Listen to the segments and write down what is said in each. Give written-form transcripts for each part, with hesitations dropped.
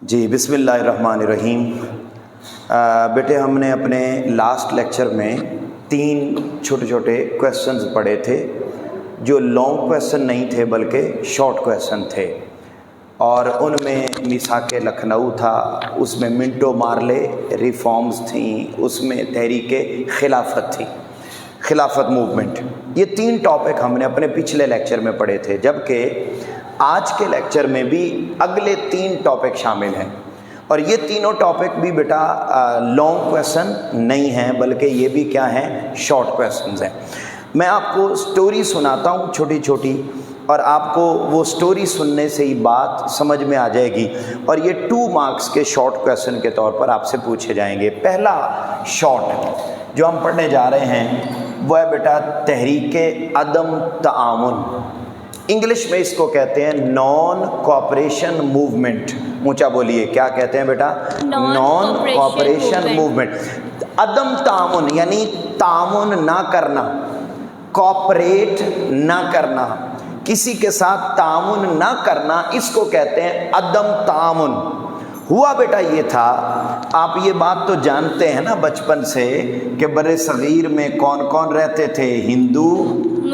جی بسم اللہ الرحمن الرحیم۔ بیٹے ہم نے اپنے لاسٹ لیکچر میں 3 چھوٹے چھوٹے کویسچنز پڑھے تھے جو لانگ کویسچن نہیں تھے بلکہ شارٹ کویسچن تھے، اور ان میں میثاق لکھنؤ تھا، اس میں منٹو مارلے ریفارمز تھیں، اس میں تحریک خلافت تھی، خلافت موومنٹ۔ یہ 3 ٹاپک ہم نے اپنے پچھلے لیکچر میں پڑھے تھے، جبکہ آج کے لیکچر میں بھی اگلے 3 ٹاپک شامل ہیں، اور یہ تینوں ٹاپک بھی بیٹا لانگ کویسچن نہیں ہیں بلکہ یہ بھی کیا ہیں، شارٹ کویسچنز ہیں۔ میں آپ کو سٹوری سناتا ہوں چھوٹی چھوٹی، اور آپ کو وہ سٹوری سننے سے ہی بات سمجھ میں آ جائے گی، اور یہ 2 مارکس کے شارٹ کویسچن کے طور پر آپ سے پوچھے جائیں گے۔ پہلا شارٹ جو ہم پڑھنے جا رہے ہیں وہ ہے بیٹا تحریک عدم تعاون، انگلش میں اس کو کہتے ہیں نان کوآپریشن موومنٹ۔ اونچا بولیے، کیا کہتے ہیں بیٹا؟ Naan cooperation movement. عدم تعاون یعنی تعاون نہ کرنا، کوآپریٹ نہ کرنا، کسی کے ساتھ تعاون نہ کرنا، اس کو کہتے ہیں عدم تعاون۔ ہوا بیٹا یہ تھا، آپ یہ بات تو جانتے ہیں نا بچپن سے کہ بر صغیر میں کون کون رہتے تھے؟ ہندو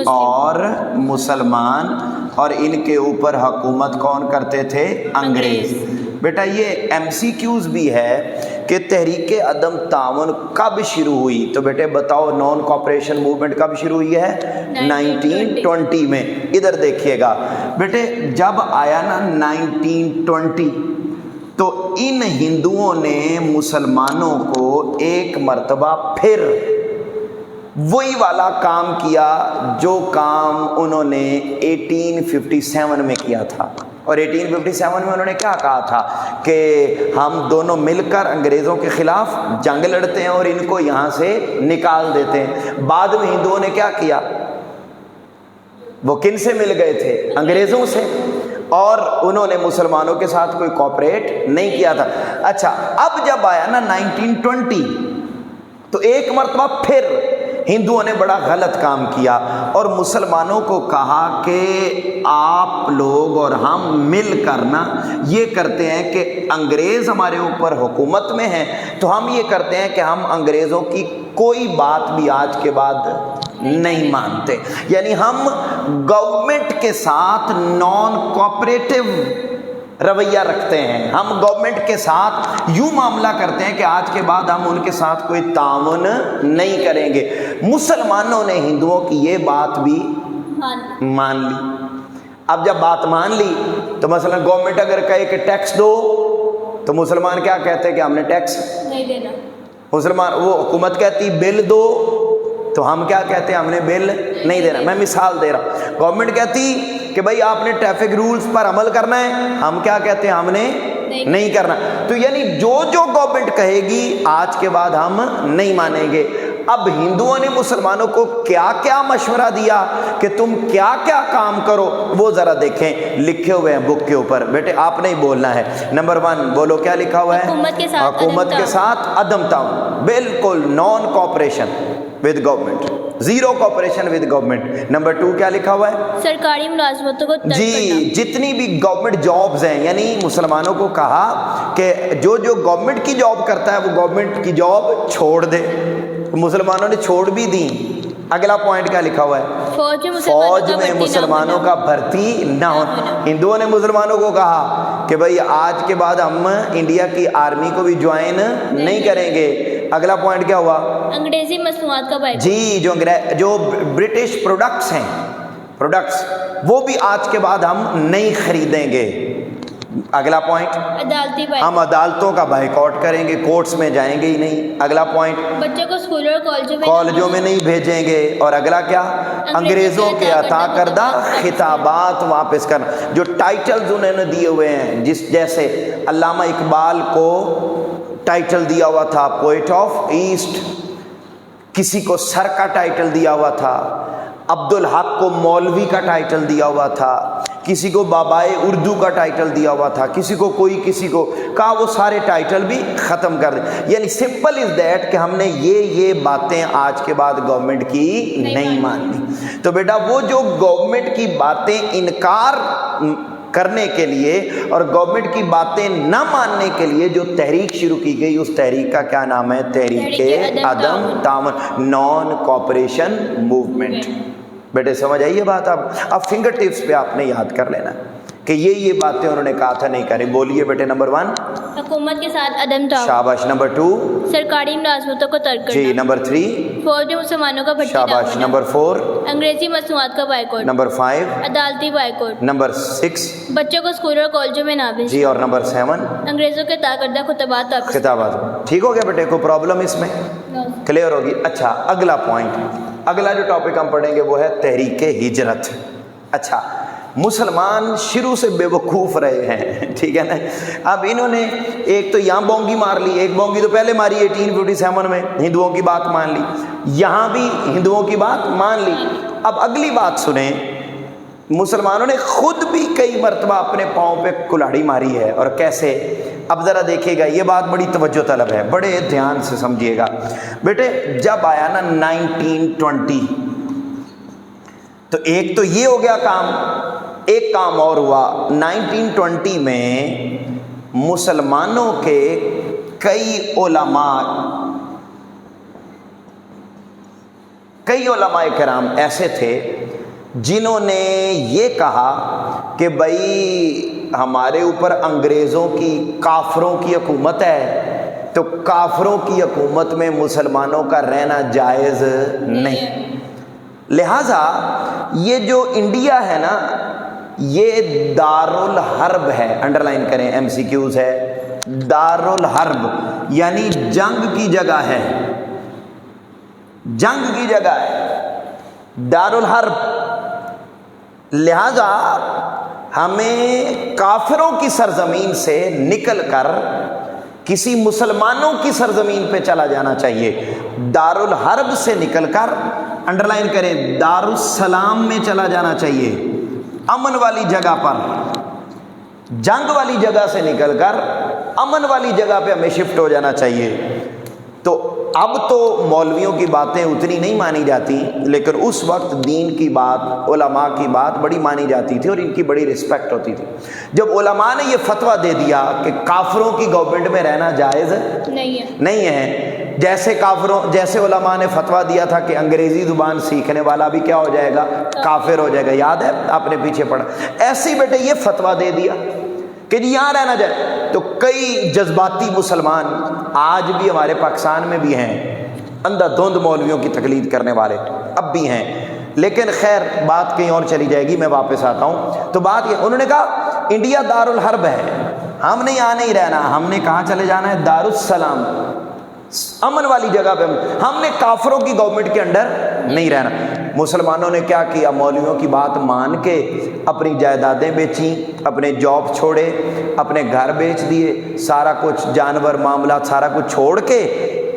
اور مسلمان، اور ان کے اوپر حکومت کون کرتے تھے؟ انگریز۔ بیٹا یہ MCQs بھی ہے کہ تحریک عدم تعاون کب شروع ہوئی؟ تو بیٹے بتاؤ، نان کوآپریشن موومنٹ کب شروع ہوئی ہے؟ 1920 میں۔ ادھر دیکھیے گا بیٹے، جب آیا نا 1920 تو ان ہندوؤں نے مسلمانوں کو ایک مرتبہ پھر وہی والا کام کیا جو کام انہوں نے 1857 میں کیا تھا، اور 1857 میں انہوں نے کیا کہا تھا کہ ہم دونوں مل کر انگریزوں کے خلاف جنگ لڑتے ہیں اور ان کو یہاں سے نکال دیتے ہیں۔ بعد میں ہندوؤں نے کیا کیا؟ وہ کن سے مل گئے تھے؟ انگریزوں سے، اور انہوں نے مسلمانوں کے ساتھ کوئی کوآپریٹ نہیں کیا تھا۔ اچھا، اب جب آیا نا 1920 تو ایک مرتبہ پھر ہندوؤں نے بڑا غلط کام کیا اور مسلمانوں کو کہا کہ آپ لوگ اور ہم مل کر نا یہ کرتے ہیں کہ انگریز ہمارے اوپر حکومت میں ہیں، تو ہم یہ کرتے ہیں کہ ہم انگریزوں کی کوئی بات بھی آج کے بعد نہیں مانتے، یعنی ہم گورنمنٹ کے ساتھ نان کوآپریٹو رویہ رکھتے ہیں، ہم گورنمنٹ کے ساتھ یوں معاملہ کرتے ہیں کہ آج کے بعد ہم ان کے ساتھ کوئی تعاون نہیں کریں گے۔ مسلمانوں نے ہندوؤں کی یہ بات بھی مان لی۔ اب جب بات مان لی تو مثلا گورنمنٹ اگر کہے کہ ٹیکس دو تو مسلمان کیا کہتے ہیں کہ ہم نے ٹیکس نہیں دینا، مسلمان وہ حکومت کہتی بل دو تو ہم کیا کہتے ہیں؟ ہم نے بل نہیں دینا۔ میں مثال دے رہا ہوں، گورنمنٹ کہتی کہ بھائی آپ نے ٹریفک رولز پر عمل کرنا ہے، ہم کیا کہتے ہیں؟ ہم نے نہیں کرنا۔ تو یعنی جو گورنمنٹ کہے گی آج کے بعد ہم نہیں مانیں گے۔ اب ہندوؤں نے مسلمانوں کو کیا کیا مشورہ دیا کہ تم کیا کیا کام کرو، وہ ذرا دیکھیں، لکھے ہوئے ہیں بک کے اوپر۔ بیٹے آپ نے ہی بولنا ہے۔ نمبر 1 بولو، کیا لکھا ہوا ہے؟ حکومت کے ساتھ عدم تعاون، بالکل naan cooperation with government, zero cooperation with government. Number 2 کیا لکھا ہوا ہے؟ سرکاری ملازمتوں کو ترک کرنا۔ جتنی بھی گورنمنٹ جابز ہیں، یعنی مسلمانوں کو کہا کہ جو گورنمنٹ کی جاب کرتا ہے وہ گورنمنٹ کی جاب چھوڑ دے۔ مسلمانوں نے چھوڑ بھی دی۔ اگلا پوائنٹ کیا لکھا ہوا ہے؟ فوج میں مسلمانوں کا بھرتی نہ ہونا۔ ہندوؤں نے مسلمانوں کو کہا کہ بھئی آج کے بعد ہم انڈیا کی آرمی کو بھی جوائن نہیں کریں گے۔ اگلا پوائنٹ کیا ہوا؟ انگریزی مصنوعات کا بائیکاٹ۔ جی، جو برٹش پروڈکٹس ہیں، پروڈکٹس وہ بھی آج کے بعد ہم نہیں خریدیں گے۔ اگلا پوائنٹ، ہم عدالتوں کا بائیکاٹ کریں گے، کورٹس میں جائیں گے ہی نہیں۔ اگلا پوائنٹ، بچوں کو اسکولوں اور کالجوں میں نہیں بھیجیں گے۔ اور اگلا کیا؟ انگریزوں کے عطا کردہ خطابات واپس کرنا، جو ٹائٹلز انہوں نے دیے ہوئے ہیں، جیسے علامہ اقبال کو ٹائٹل دیا ہوا تھا پوئٹ آف ایسٹ، کسی کو سر کا ٹائٹل دیا ہوا تھا، عبدالحق کو مولوی کا ٹائٹل دیا ہوا تھا، کسی کو بابائے اردو کا ٹائٹل دیا ہوا تھا، کسی کو کہا وہ سارے ٹائٹل بھی ختم کر دیں۔ یعنی سمپل از دیٹ کہ ہم نے یہ باتیں آج کے بعد گورنمنٹ کی نہیں ماننی۔ تو بیٹا وہ جو گورنمنٹ کی باتیں انکار کرنے کے لیے اور گورنمنٹ کی باتیں نہ ماننے کے لیے جو تحریک شروع کی گئی، اس تحریک کا کیا نام ہے؟ تحریک عدم تعاون، نان کوآپریشن موومنٹ۔ بیٹے سمجھ آئیے بات؟ اب فنگر ٹپس پہ آپ نے یاد کر لینا کہ یہ باتیں انہوں نے کہا تھا نہیں کریں۔ بولیے بیٹے، نمبر 1 حکومت کے ساتھ عدم تعاون، شاباش۔ نمبر 2 سرکاری ملازمتوں کو ترک کرنا، جی۔ نمبر 3 فوج میں مسلمانوں کا بھرتی نہ شاباش۔ ہونا، نمبر 4 انگریزی مصنوعات کا بائیکاٹ، نمبر 5 عدالتی بائیکاٹ، نمبر 6 بچوں کو اسکولوں اور کالجوں میں نہ بھیجنا، جی، اور نمبر 7 انگریزوں کے طاقتور خطابات واپس۔ خطابات۔ ٹھیک ہو گیا بیٹے؟ کوئی پرابلم اس میں کلیئر ہوگی؟ اچھا، اگلا پوائنٹ، اگلا جو ٹاپک ہم پڑھیں گے وہ ہے تحریک ہجرت۔ اچھا، مسلمان شروع سے بے وقوف رہے ہیں، ٹھیک ہے نا؟ اب انہوں نے ایک تو یہاں بونگی مار لی، ایک بونگی تو پہلے ماری 1857 میں، ہندوؤں کی بات مان لی، یہاں بھی ہندوؤں کی بات مان لی۔ اب اگلی بات سنیں، مسلمانوں نے خود بھی کئی مرتبہ اپنے پاؤں پہ کلاڑی ماری ہے، اور کیسے؟ اب ذرا دیکھیے گا، یہ بات بڑی توجہ طلب ہے، بڑے دھیان سے سمجھیے گا بیٹے۔ جب آیا نا 1920، تو ایک تو یہ ہو گیا کام، ایک کام اور ہوا۔ 1920 میں مسلمانوں کے کئی علماء کرام ایسے تھے جنہوں نے یہ کہا کہ بھائی ہمارے اوپر انگریزوں کی، کافروں کی حکومت ہے، تو کافروں کی حکومت میں مسلمانوں کا رہنا جائز نہیں، لہٰذا یہ جو انڈیا ہے نا، یہ دارالحرب ہے، انڈر لائن کریں، ایم سی کیوز ہے، دارالحرب یعنی جنگ کی جگہ ہے، جنگ کی جگہ ہے، دارالحرب۔ لہذا ہمیں کافروں کی سرزمین سے نکل کر کسی مسلمانوں کی سرزمین پہ چلا جانا چاہیے، دارالحرب سے نکل کر، انڈر لائن کریں، دارالسلام میں چلا جانا چاہیے، امن والی جگہ پر، جنگ والی جگہ سے نکل کر امن والی جگہ پہ ہمیں شفٹ ہو جانا چاہیے۔ تو اب تو مولویوں کی باتیں اتنی نہیں مانی جاتی، لیکن اس وقت دین کی بات، علماء کی بات بڑی مانی جاتی تھی اور ان کی بڑی رسپیکٹ ہوتی تھی۔ جب علماء نے یہ فتویٰ دے دیا کہ کافروں کی گورنمنٹ میں رہنا جائز نہیں ہے، جیسے علماء نے فتویٰ دیا تھا کہ انگریزی زبان سیکھنے والا بھی کیا ہو جائے گا؟ کافر ہو جائے گا، یاد ہے؟ آپ نے پیچھے پڑھا۔ ایسے ہی بیٹے یہ فتویٰ دے دیا کہ جی یہاں رہنا جائے، تو کئی جذباتی مسلمان آج بھی ہمارے پاکستان میں بھی ہیں، اندھا دھند مولویوں کی تقلید کرنے والے اب بھی ہیں، لیکن خیر بات کہیں اور چلی جائے گی، میں واپس آتا ہوں۔ تو بات یہ، انہوں نے کہا انڈیا دارالحرب ہے، ہم نے یہاں نہیں رہنا، ہم نے کہاں چلے جانا ہے؟ دارالسلام، امن والی جگہ پہ، ہم نے کافروں کی گورنمنٹ کے انڈر نہیں رہنا۔ مسلمانوں نے کیا کیا؟ مولویوں کی بات مان کے اپنی جائیدادیں بیچیں، اپنے جاب چھوڑے، اپنے گھر بیچ دیے، سارا کچھ، جانور، معاملات، سارا کچھ چھوڑ کے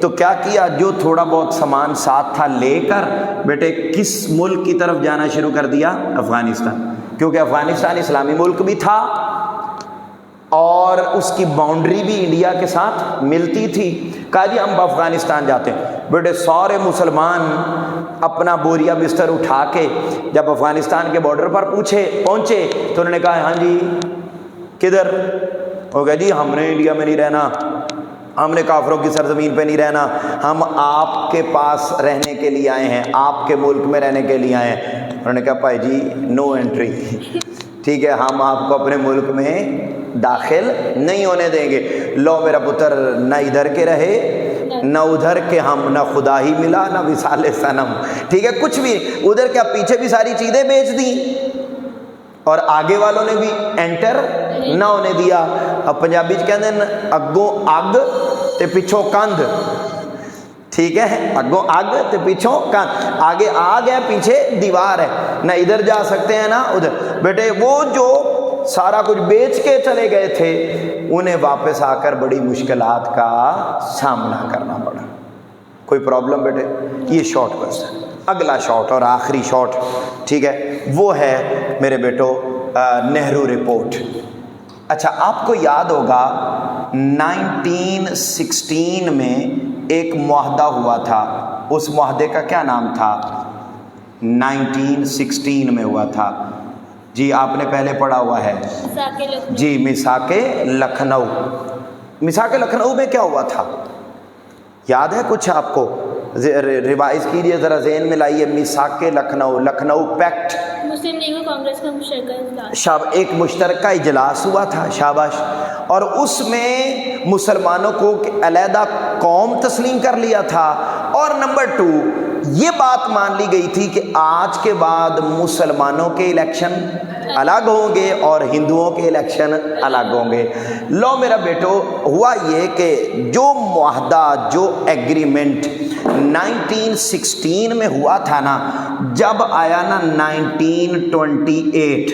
تو کیا کیا؟ جو تھوڑا بہت سامان ساتھ تھا لے کر بیٹے کس ملک کی طرف جانا شروع کر دیا؟ افغانستان، کیونکہ افغانستان اسلامی ملک بھی تھا اور اس کی باؤنڈری بھی انڈیا کے ساتھ ملتی تھی۔ کہا جی ہم افغانستان جاتے ہیں۔ بیٹے سارے مسلمان اپنا بوریا بستر اٹھا کے جب افغانستان کے بارڈر پر پہنچے تو انہوں نے کہا ہاں جی کدھر؟ وہ کہا جی ہم نے انڈیا میں نہیں رہنا، ہم نے کافروں کی سرزمین پہ نہیں رہنا، ہم آپ کے پاس رہنے کے لیے آئے ہیں، آپ کے ملک میں رہنے کے لیے آئے ہیں۔ انہوں نے کہا بھائی جی نو انٹری، ٹھیک ہے، ہم آپ کو اپنے ملک میں داخل نہیں ہونے دیں گے۔ لو میرا پتر، نہ ادھر کے رہے نہ ادھر کے، ہم نہ خدا ہی ملا نہ وصال صنم، ٹھیک ہے، کچھ بھی ادھر کیا، پیچھے بھی ساری چیزیں بیچ دیں اور آگے والوں نے بھی انٹر نہ ہونے دیا۔ اب پنجابی کہتے ہیں اگوں اگ تے پچھوں کندھ، ٹھیک ہے، اگوں اگ تے پیچھوں کندھ، آگے آگ ہے پیچھے دیوار ہے، نہ ادھر جا سکتے ہیں نہ ادھر۔ بیٹے وہ جو سارا کچھ بیچ کے چلے گئے تھے انہیں واپس آ کر بڑی مشکلات کا سامنا کرنا پڑا۔ کوئی پرابلم بیٹے؟ یہ شارٹ کوسچن۔ اگلا شارٹ اور آخری شارٹ، ٹھیک ہے، وہ ہے میرے بیٹو نہرو رپورٹ۔ اچھا آپ کو یاد ہوگا 1916 میں ایک معاہدہ ہوا تھا، اس معاہدے کا کیا نام تھا؟ 1916 میں ہوا تھا جی آپ نے پہلے پڑھا ہوا ہے مساق لکھنؤ جی میثاق لکھنؤ. میثاق لکھنؤ میں کیا ہوا تھا؟ یاد ہے کچھ آپ کو؟ ریوائز کیجیے ذرا، ذہن میں لائیے. میثاق لکھنؤ، لکھنؤ پیکٹ، مسلم لیگ اور کانگریس کا مشترکہ اجلاس. ایک مشترکہ اجلاس ہوا تھا، شاباش. اور اس میں مسلمانوں کو علیحدہ قوم تسلیم کر لیا تھا. اور نمبر 2 یہ بات مان لی گئی تھی کہ آج کے بعد مسلمانوں کے الیکشن الگ ہوں گے اور ہندوؤں کے الیکشن الگ ہوں گے. لو میرا بیٹو، ہوا یہ کہ جو معاہدہ، جو ایگریمنٹ 1916 میں ہوا تھا نا، جب آیا نا 1928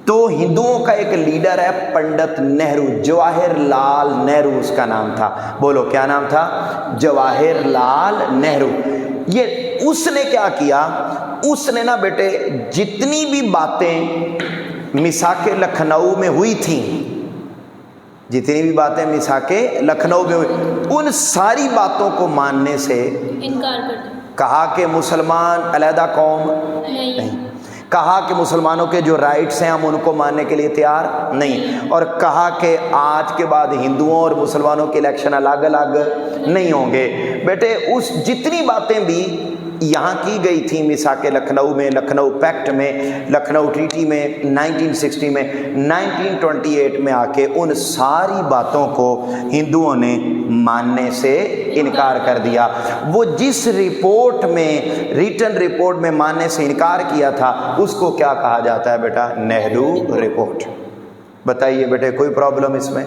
تو ہندوؤں کا ایک لیڈر ہے پنڈت نہرو، جواہر لال نہرو اس کا نام تھا. بولو کیا نام تھا؟ جواہر لال نہرو. یہ اس نے کیا کیا؟ اس نے نا بیٹے جتنی بھی باتیں میثاق لکھنؤ میں ہوئی تھیں، جتنی بھی باتیں میثاق لکھنؤ میں ہوئی، ان ساری باتوں کو ماننے سے انکار کر دیا. کہا کہ مسلمان علیحدہ قوم نہیں. کہا کہ مسلمانوں کے جو رائٹس ہیں ہم ان کو ماننے کے لیے تیار نہیں. اور کہا کہ آج کے بعد ہندوؤں اور مسلمانوں کے الیکشن الگ الگ نہیں ہوں گے. بیٹے اس جتنی باتیں بھی یہاں کی گئی تھیں میثاق لکھنؤ میں، لکھنؤ پیکٹ میں، لکھنؤ ٹریٹی میں 1960 میں، 1928 میں آ کے ان ساری باتوں کو ہندوؤں نے ماننے سے انکار کر دیا. وہ جس رپورٹ میں، ریٹن رپورٹ میں ماننے سے انکار کیا تھا، اس کو کیا کہا جاتا ہے بیٹا؟ نہرو رپورٹ. بتائیے بیٹے کوئی پرابلم اس میں؟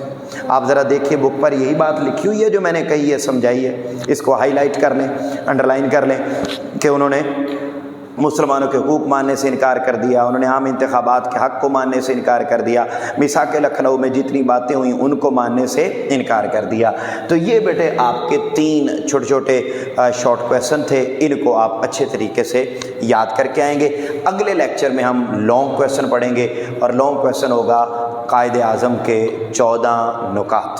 آپ ذرا دیکھیے بک پر یہی بات لکھی ہوئی ہے جو میں نے کہی ہے، سمجھائیے. اس کو ہائی لائٹ کر لیں، انڈر لائن کر لیں کہ انہوں نے مسلمانوں کے حقوق ماننے سے انکار کر دیا، انہوں نے عام انتخابات کے حق کو ماننے سے انکار کر دیا، میثاق لکھنؤ میں جتنی باتیں ہوئیں ان کو ماننے سے انکار کر دیا. تو یہ بیٹے آپ کے 3 چھوٹے چھوٹے شارٹ کویسچن تھے، ان کو آپ اچھے طریقے سے یاد کر کے آئیں گے. اگلے لیکچر میں ہم لانگ کویسچن پڑھیں گے، اور لانگ کویسچن ہوگا قائد اعظم کے 14 نکات.